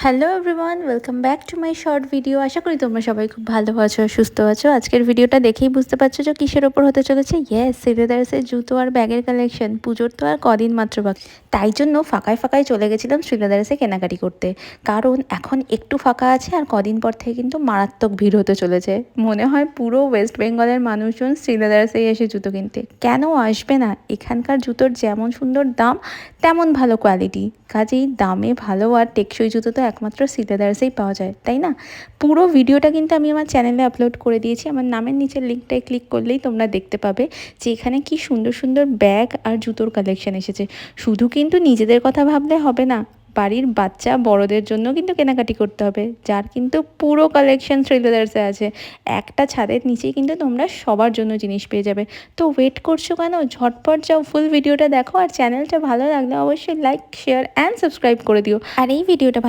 Hello everyone, welcome back to my short video. আশা করি তোমরা সবাই খুব ভালো আছো, সুস্থ আছো। আজকের ভিডিওটা দেখেই বুঝতে পারছো যে কিসের ওপর হতে চলেছে। ইয়েস, শ্রীলেদার্সের জুতো আর ব্যাগের কালেকশন। পুজোর তো আর কদিন মাত্র বাকি, তাই জন্য ফাঁকায় ফাঁকায় চলে গেছিলাম শ্রীলেদার্সে কেনাকাটি করতে। কারণ এখন একটু ফাঁকা আছে আর কদিন পর থেকে কিন্তু মারাত্মক ভিড় হতে চলেছে। মনে হয় পুরো ওয়েস্ট বেঙ্গলের মানুষজন শ্রীলেদার্সেই এসে জুতো কিনতে। কেন আসবে না? এখানকার জুতোর যেমন সুন্দর দাম তেমন ভালো কোয়ালিটি। কাজেই দামে ভালো আর টেকসই জুতো তো একমাত্র শ্রীলেদার্সেই পাওয়া যায়, তাই না? পুরো ভিডিওটা কিন্তু আমি আমার চ্যানেলে আপলোড করে দিয়েছি। আমার নামের নিচের লিঙ্কটায় ক্লিক করলেই তোমরা দেখতে পাবে যে এখানে কি সুন্দর সুন্দর ব্যাগ আর জুতোর কালেকশন এসেছে। শুধু কিন্তু নিজেদের কথা ভাবলে হবে না, বাড়ির বাচ্চা বড়দের জন্য কিন্তু কেনাকাটি করতে হবে, যার কিন্তু পুরো কালেকশন শ্রীলেদার্সে আছে। একটা ছাদের নিচেই কিন্তু তোমরা সবার জন্য জিনিস পেয়ে যাবে। তো ওয়েট করছো কেন? ঝটপট যাও, ফুল ভিডিওটা দেখো। আর চ্যানেলটা ভালো লাগলে অবশ্যই লাইক, শেয়ার অ্যান্ড সাবস্ক্রাইব করে দিও। আর এই ভিডিওটা ভালো